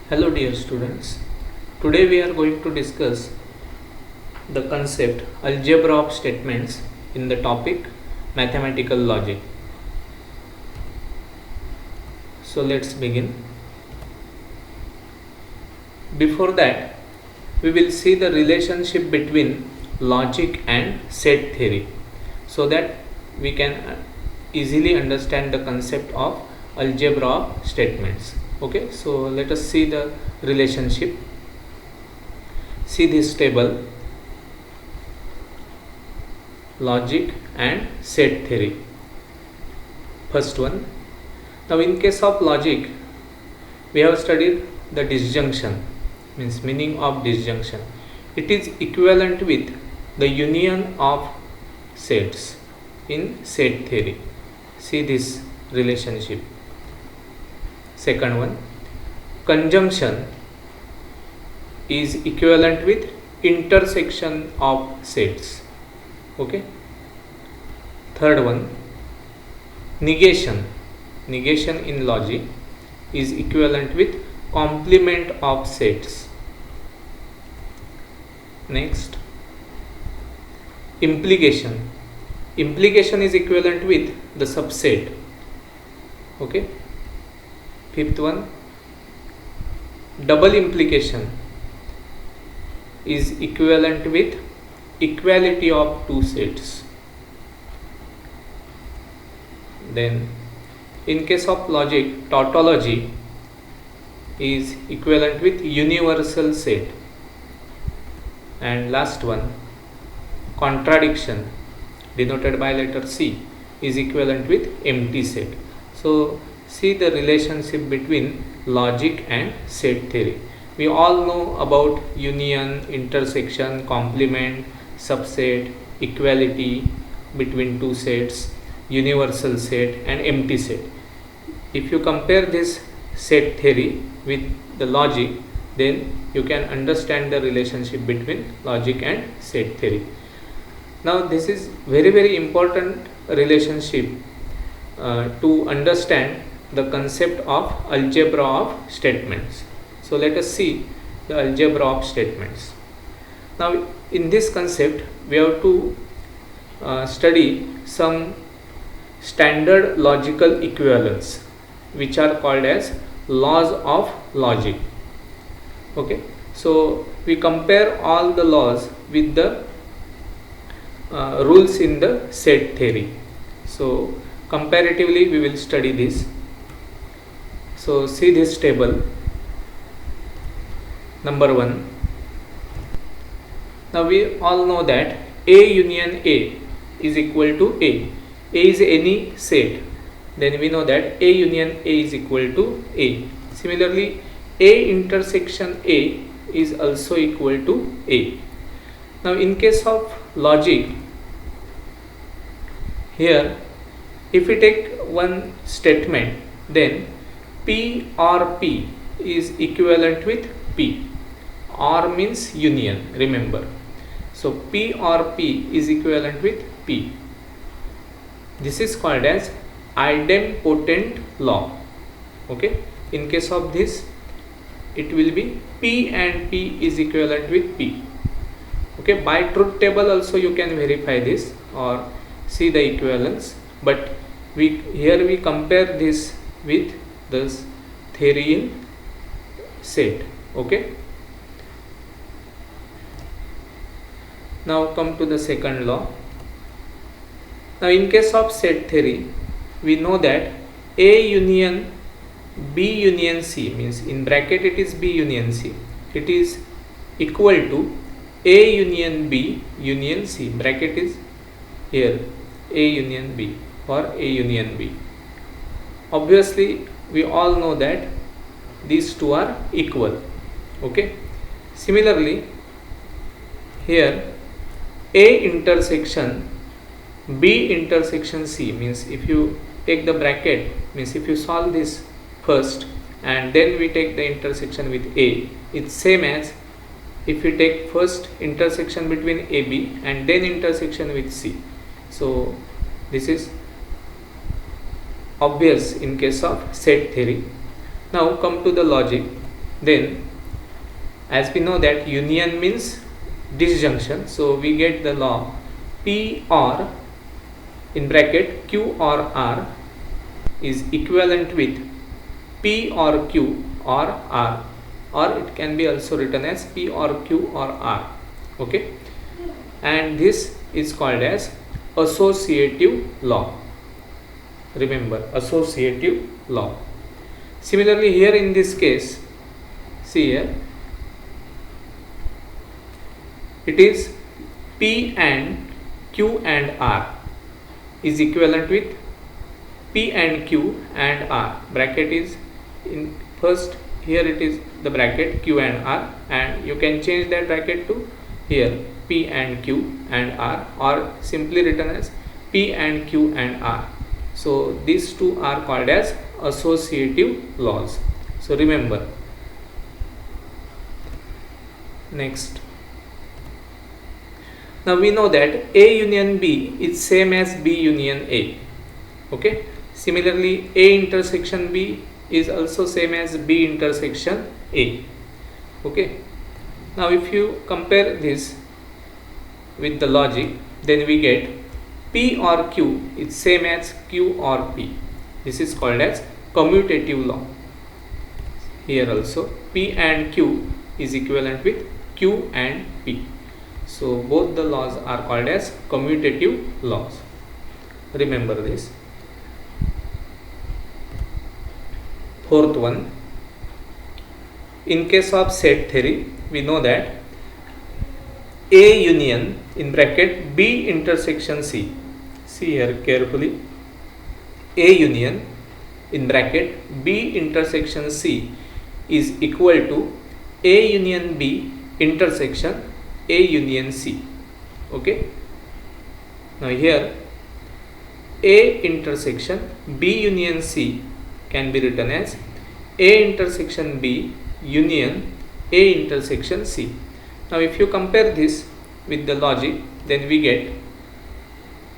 Hello dear students. Today we are going to discuss the concept algebra of statements in the topic mathematical logic. So let's begin. Before that, we will see the relationship between logic and set theory so that we can easily understand the concept of algebra of statements. Okay, so let us see the relationship. See this table, logic and set theory. First one. Now in case of logic, we have studied the disjunction, means meaning of disjunction. It is equivalent with the union of sets in set theory. See this relationship. Second one, conjunction is equivalent with intersection of sets. Okay. Third one, negation in logic is equivalent with complement of sets. Next, implication is equivalent with the subset. Okay. Fifth one, double implication is equivalent with equality of two sets. Then in case of logic, tautology is equivalent with universal set. And last one, contradiction denoted by letter C is equivalent with empty set. So see the relationship between logic and set theory. We all know about union, intersection, complement, subset, equality between two sets, universal set and empty set. If you compare this set theory with the logic, then you can understand the relationship between logic and set theory. Now this is very important relationship to understand the concept of algebra of statements. So let us see the algebra of statements. Now in this concept we have to study some standard logical equivalence which are called as laws of logic. Okay, so we compare all the laws with the rules in the set theory. So comparatively we will study this. So see this table. Number 1. Now we all know that A union A is equal to A. A is any set. Then we know that A union A is equal to A. Similarly, A intersection A is also equal to A. Now in case of logic, here if we take one statement, then P or P is equivalent with P. R means union, remember. So P or P is equivalent with P. This is called as idempotent law. Okay, in case of this it will be P and P is equivalent with P. Okay, by truth table also you can verify this or see the equivalence, but here we compare this with this theory in set. Okay, now come to the second law. Now in case of set theory, we know that A union B union C, means in bracket it is B union C, it is equal to A union B union C, bracket is here A union B or A union B. Obviously we all know that these two are equal. Okay, similarly here A intersection B intersection C, means if you take the bracket, means if you solve this first and then we take the intersection with A, it's same as if you take first intersection between AB and then intersection with C. So this is obvious in case of set theory. Now come to the logic. Then as we know that union means disjunction, so we get the law P or in bracket Q or R is equivalent with P or Q or R, or it can be also written as P or Q or R. Okay, and this is called as associative law. Remember, associative law. Similarly, here in this case, see here, it is P and Q and R is equivalent with P and Q and R. Bracket is in first, here it is the bracket Q and R, and you can change that bracket to here P and Q and R, or simply written as P and Q and R. So these two are called as associative laws. So remember. Next, now we know that A union B is same as B union A. Okay, similarly A intersection B is also same as B intersection A. Okay, now if you compare this with the logic, then we get P or Q is same as Q or P. This is called as commutative law. Here also P and Q is equivalent with Q and P. So both the laws are called as commutative laws. Remember this. Fourth one, in case of set theory, we know that A union in bracket B intersection C. See here carefully. A union in bracket B intersection C is equal to A union B intersection A union C. Okay. Now here A intersection B union C can be written as A intersection B union A intersection C. Now if you compare this with the logic, then we get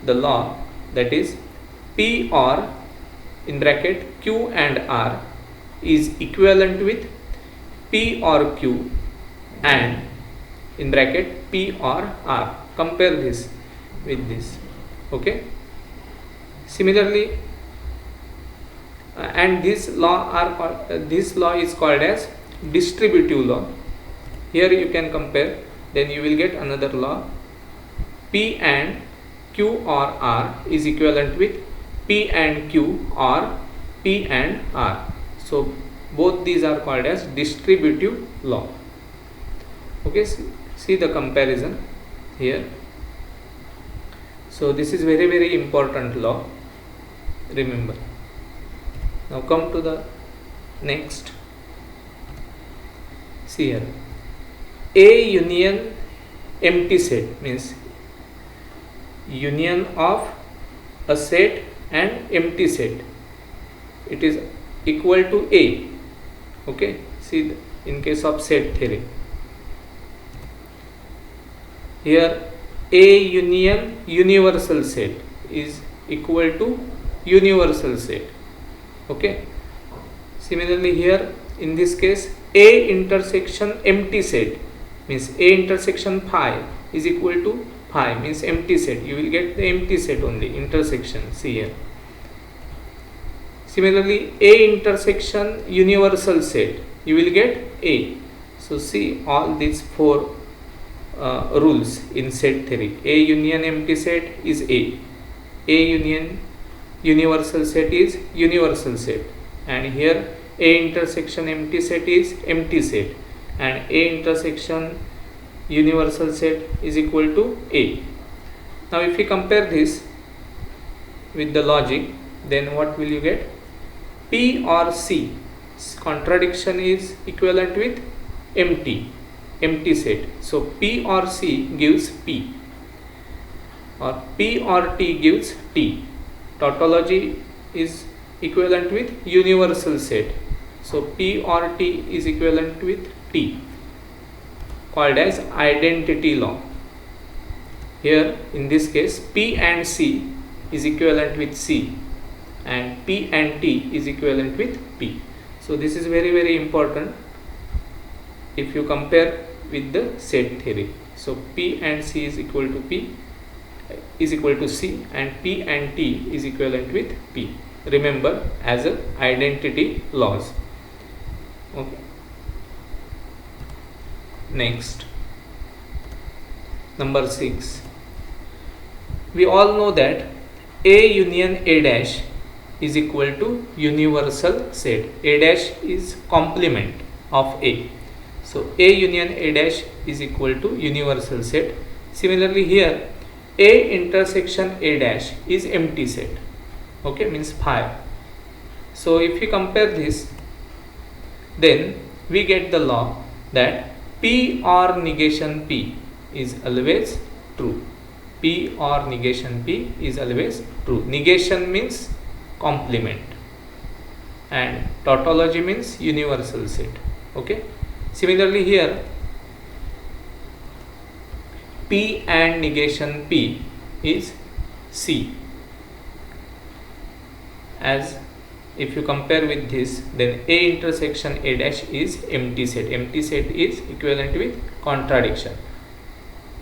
the law, that is P or in bracket Q and R is equivalent with P or Q and in bracket P or R. Compare this with this. Okay. Similarly, and this law is called as distributive law. Here you can compare, then you will get another law. P and Q or R is equivalent with P and Q or P and R. So both these are called as distributive law. Okay, see the comparison here. So this is very important law. Remember. Now come to the next. See here. A union empty set means union of a set and empty set. It is equal to A. Okay. See in case of set theory. Here A union universal set is equal to universal set. Okay. Similarly here in this case A intersection empty set means A intersection phi is equal to phi means empty set. You will get the empty set only, intersection. See here. Similarly A intersection universal set, you will get A. So see all these four rules in set theory. A union empty set is A. A union universal set is universal set, and here A intersection empty set is empty set, and A intersection universal set is equal to A. Now if we compare this with the logic, then what will you get? P or C contradiction is equivalent with empty set. So P or C gives P, or P or T gives T. Tautology is equivalent with universal set. So P or T is equivalent with T, called as identity law. Here in this case P and C is equivalent with C, and P and T is equivalent with P. So this is very important. if you compare with the set theory. So P and C is equal to C, and P and T is equivalent with P. Remember, as a identity laws. Okay. Next, number 6. We all know that A union A dash is equal to universal set. A dash is complement of A. So A union A dash is equal to universal set. Similarly here, A intersection A dash is empty set. Okay, means phi. So if we compare this, then we get the law that P or negation P is always true. P or negation P is always true. Negation means complement and tautology means universal set. Okay. Similarly here, P and negation P is C. As if you compare with this, then A intersection A dash is empty set. Empty set is equivalent with contradiction.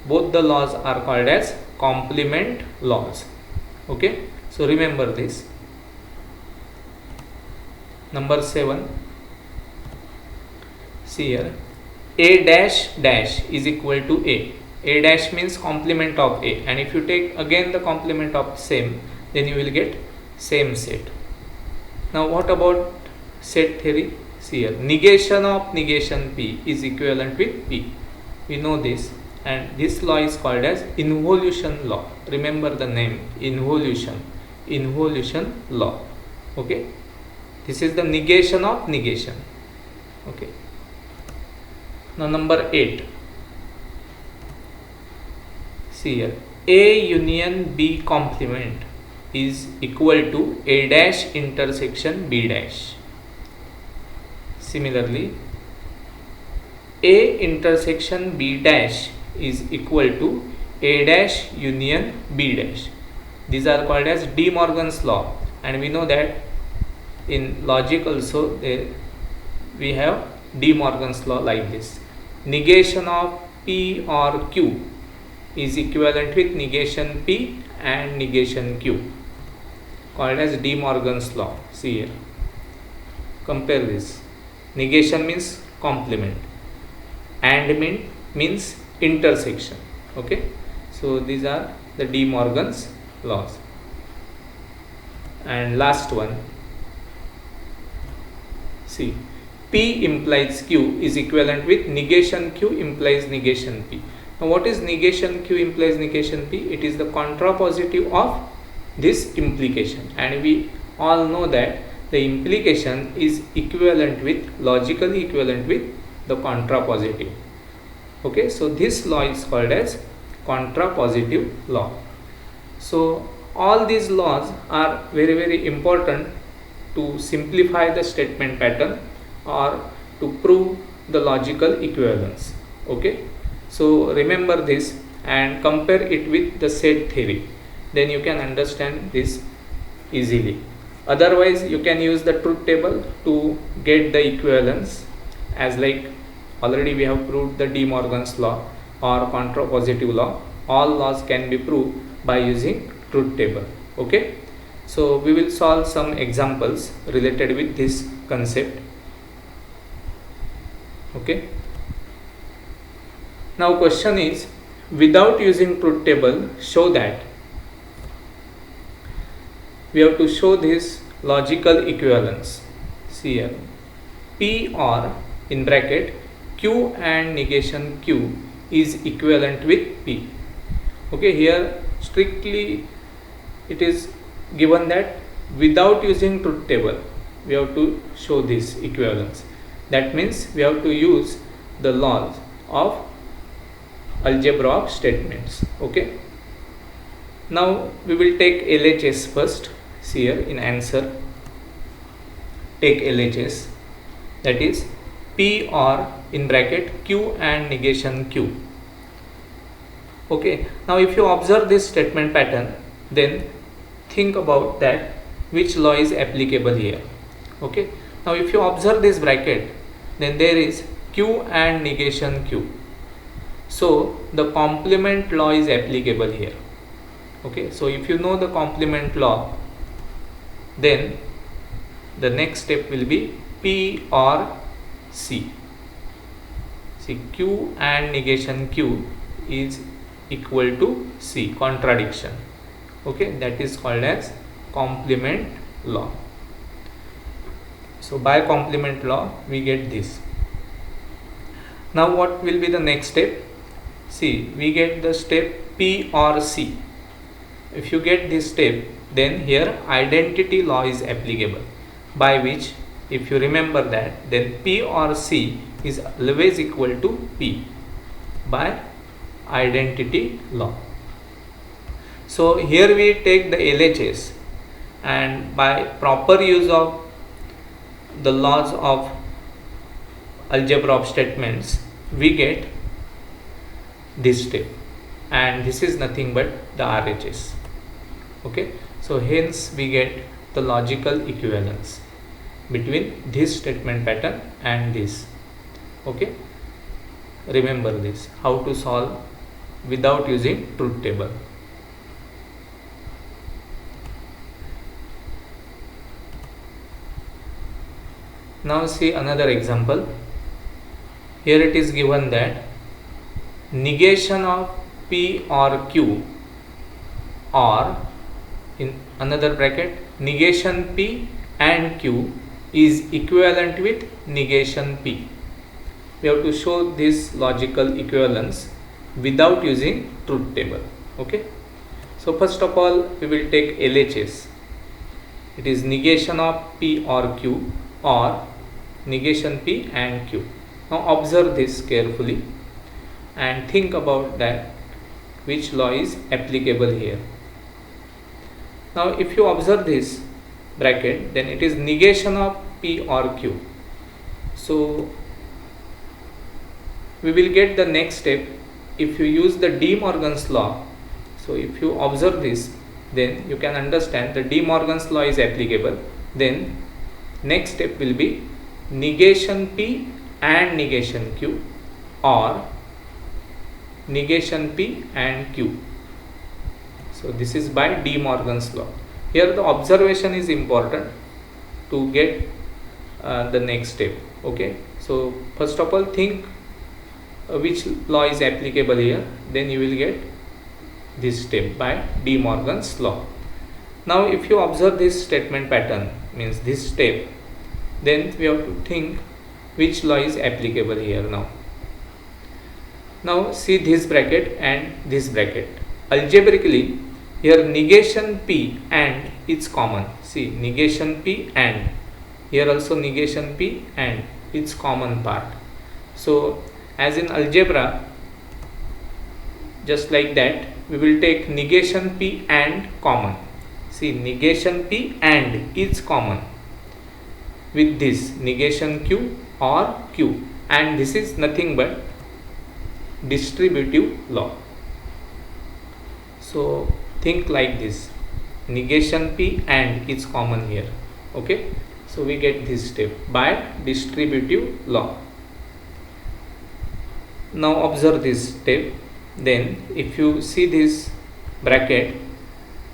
Both the laws are called as complement laws. Okay, so remember this. Number 7. See here, A dash dash is equal to A. A dash means complement of A, and if you take again the complement of same, then you will get same set. Now what about set theory? See here, negation of negation P is equivalent with P. We know this, and this law is called as involution law. Remember the name, involution law. Okay, this is the negation of negation. Okay. Now number 8. See here, A union B complement is equal to A dash intersection B dash. Similarly, A intersection B dash is equal to A dash union B dash. These are called as De Morgan's law, and we know that in logic also we have De Morgan's law like this. Negation of P or Q is equivalent with negation P and negation Q, called as De Morgan's law. See here, compare this. Negation means complement, and means intersection. Okay, so these are the De Morgan's laws. And last one, see, P implies Q is equivalent with negation Q implies negation P. Now what is negation Q implies negation P? It is the contrapositive of this implication, and we all know that the implication is equivalent with, logically equivalent with the contrapositive. Okay, so this law is called as contrapositive law. So all these laws are very important to simplify the statement pattern or to prove the logical equivalence. Okay, so remember this and compare it with the set theory, then you can understand this easily. Otherwise you can use the truth table to get the equivalence, as like already we have proved the De Morgan's law or contrapositive law. All laws can be proved by using truth table. Okay, so we will solve some examples related with this concept. Okay, now question is, without using truth table, show that. We have to show this logical equivalence. See here, P or in bracket Q and negation Q is equivalent with P. Okay, here strictly it is given that without using truth table we have to show this equivalence. That means we have to use the laws of algebra of statements. Okay, now we will take LHS first. See here in answer, take LHS, that is P or in bracket Q and negation Q. Okay, now if you observe this statement pattern, then think about that which law is applicable here. Okay, now if you observe this bracket, then there is Q and negation Q. So the complement law is applicable here. Okay, so if you know the complement law, then the next step will be P or C. See, Q and negation Q is equal to C, contradiction. Okay, that is called as complement law. So by complement law we get this. Now what will be the next step? See, we get the step P or C. If you get this step, then here identity law is applicable, by which, if you remember that, then P or C is always equal to P by identity law. So here we take the LHS, and by proper use of the laws of algebra of statements, we get this step, and this is nothing but the RHS. Okay, so hence we get the logical equivalence between this statement pattern and this. Okay, remember this, how to solve without using truth table. Now see another example. Here it is given that negation of P or Q, or in another bracket, negation P and Q is equivalent with negation P. We have to show this logical equivalence without using truth table. Okay, so first of all we will take LHS. It is negation of P or Q, or negation P and Q. Now observe this carefully and think about that which law is applicable here. Now if you observe this bracket, then it is negation of P or Q. So we will get the next step if you use the De Morgan's law. So if you observe this, then you can understand the De Morgan's law is applicable. Then next step will be negation P and negation Q, or negation P and Q. So this is by De Morgan's law. Here the observation is important to get the next step. Okay, so first of all think which law is applicable here, then you will get this step by De Morgan's law. Now if you observe this statement pattern, means this step, then we have to think which law is applicable here. Now see this bracket and this bracket. Algebraically, here negation P and is common. See, negation P and, here also negation P and, it's common part. So as in algebra, just like that, we will take negation P and common. See, negation P and is common with this negation Q or Q, and this is nothing but distributive law. So think like this, negation P and is common here. Okay, so we get this step by distributive law. Now observe this step. Then if you see this bracket,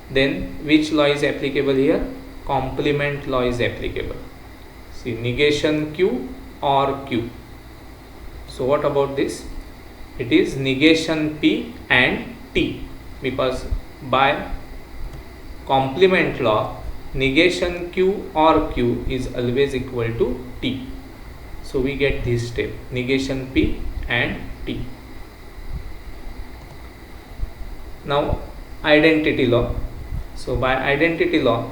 then which law is applicable here? Complement law is applicable. See, negation Q or Q. So what about this? It is negation P and T, because by complement law negation Q or Q is always equal to T. So we get this step, negation P and T. Now identity law. So by identity law,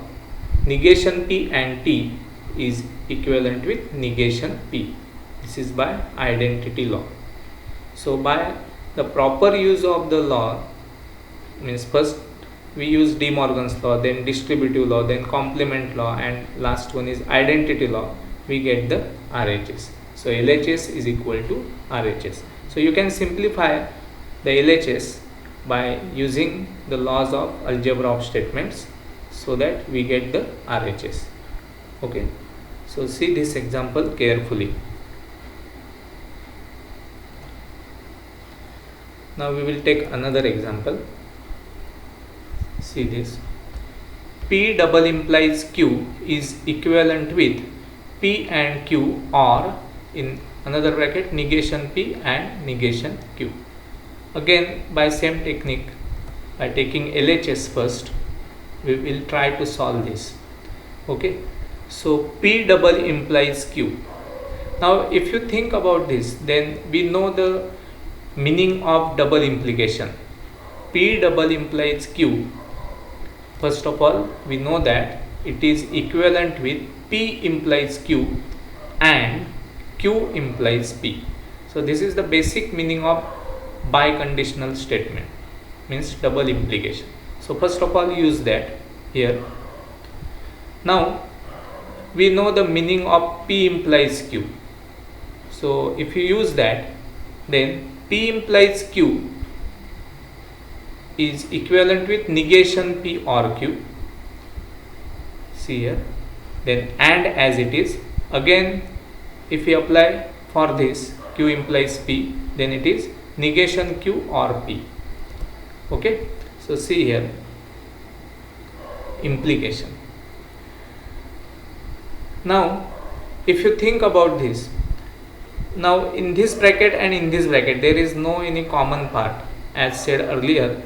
negation P and T is equivalent with negation P. This is by identity law. So by the proper use of the law, means first we use De Morgan's law, then distributive law, then complement law, and last one is identity law, we get the RHS. So LHS is equal to RHS. So you can simplify the LHS by using the laws of algebra of statements, so that we get the RHS. Okay, so see this example carefully. Now we will take another example. See this. P double implies Q is equivalent with P and Q, or in another bracket negation P and negation Q. Again, by same technique, by taking LHS first, we will try to solve this. Okay, so P double implies Q. Now if you think about this, then we know the meaning of double implication. P double implies Q. First of all, we know that it is equivalent with P implies Q and Q implies P. So this is the basic meaning of biconditional statement, means double implication. So first of all, use that here. Now we know the meaning of P implies Q. So if you use that, then P implies Q is equivalent with negation P or Q. See here. Then and as it is, again if we apply for this Q implies P, then it is negation Q or P. Okay, so see here, implication. Now if you think about this, now in this bracket and in this bracket there is no any common part. As said earlier,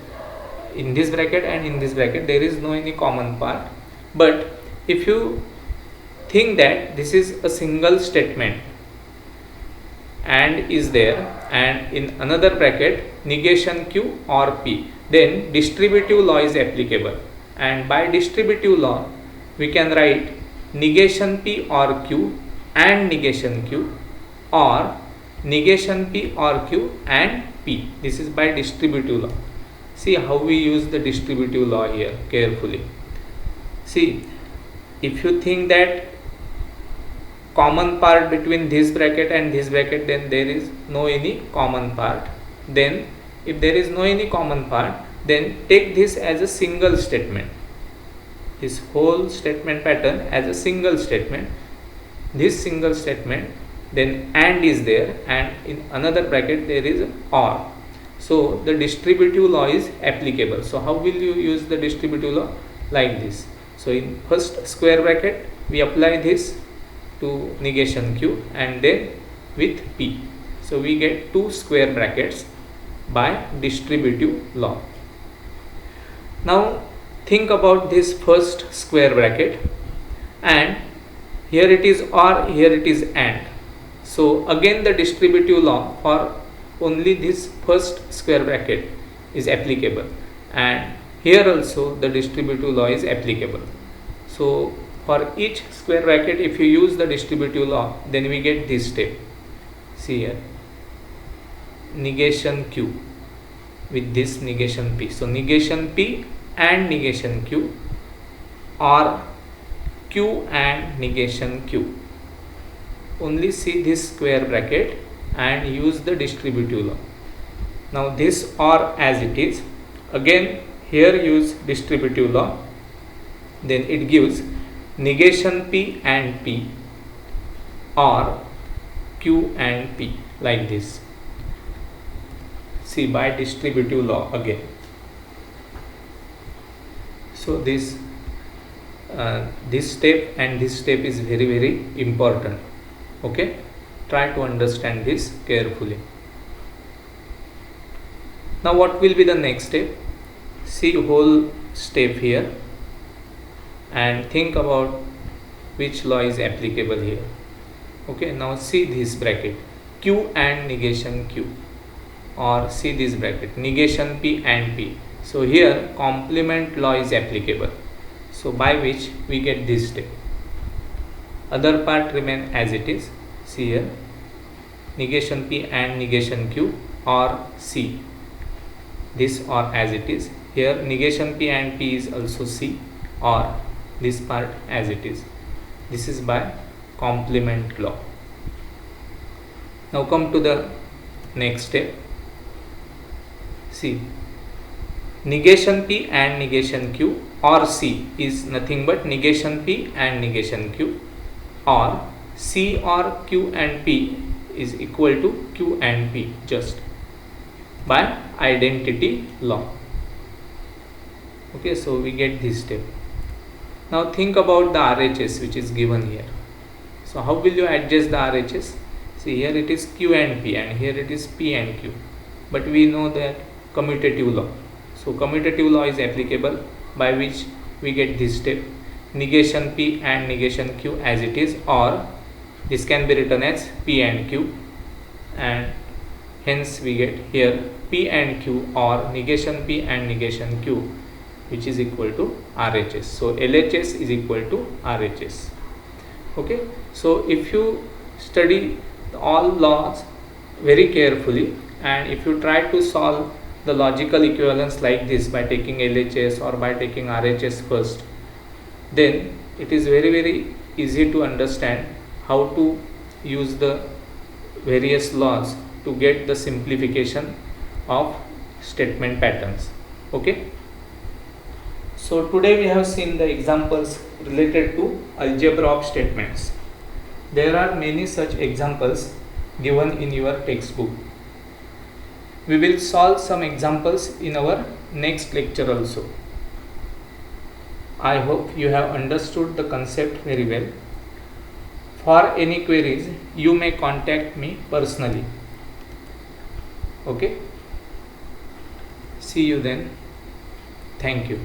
in this bracket and in this bracket there is no any common part. But if you think that this is a single statement and is there, and in another bracket negation Q or P, then distributive law is applicable, and by distributive law we can write negation P or Q and negation Q, or negation P or Q and P. This is by distributive law. See how we use the distributive law here carefully. See, if you think that common part between this bracket and this bracket, then there is no any common part. Then if there is no any common part, then take this as a single statement, this whole statement pattern as a single statement. This single statement, then and is there, and in another bracket there is or. So the distributive law is applicable. So how will you use the distributive law? Like this. So in first square bracket we apply this to negation Q and then with P. So we get two square brackets by distributive law. Now think about this first square bracket, and here it is or, here it is and. So again the distributive law for only this first square bracket is applicable, and here also the distributive law is applicable. So for each square bracket if you use the distributive law, then we get this step. See here, negation Q with this negation P. So negation P and negation Q, or Q and negation Q. Only see this square bracket and use the distributive law. Now this or as it is, again here use distributive law, then it gives negation P and P or Q and P, like this. See, by distributive law again. So this step and this step is very, very important. Okay, try to understand this carefully. Now what will be the next step? See whole step here and think about which law is applicable here. Okay, now see this bracket Q and negation Q, or see this bracket negation P and P. So here complement law is applicable, so by which we get this step. Other part remain as it is. See here, negation P and negation Q, or C, this or as it is. Here negation P and P is also C, or this part as it is. This is by complement law. Now come to the next step. See, negation P and negation Q or C is nothing but negation P and negation Q, or C or Q and P is equal to Q and P just. by identity law. Okay, so we get this step. Now think about the RHS which is given here. So how will you adjust the RHS? See, here it is Q and P, and here it is P and Q, but we know that commutative law. So commutative law is applicable, by which we get this step: negation P and negation Q as it is, or this can be written as P and Q, and hence we get here P and Q, or negation P and negation Q, which is equal to RHS. So LHS is equal to RHS. Okay, so if you study all laws very carefully, and if you try to solve the logical equivalence like this by taking LHS or by taking RHS first, then it is very easy to understand how to use the various laws to get the simplification of statement patterns. Okay, so today we have seen the examples related to algebra of statements. There are many such examples given in your textbook. We will solve some examples in our next lecture also. I hope you have understood the concept very well. For any queries, you may contact me personally. Okay? See you then. Thank you.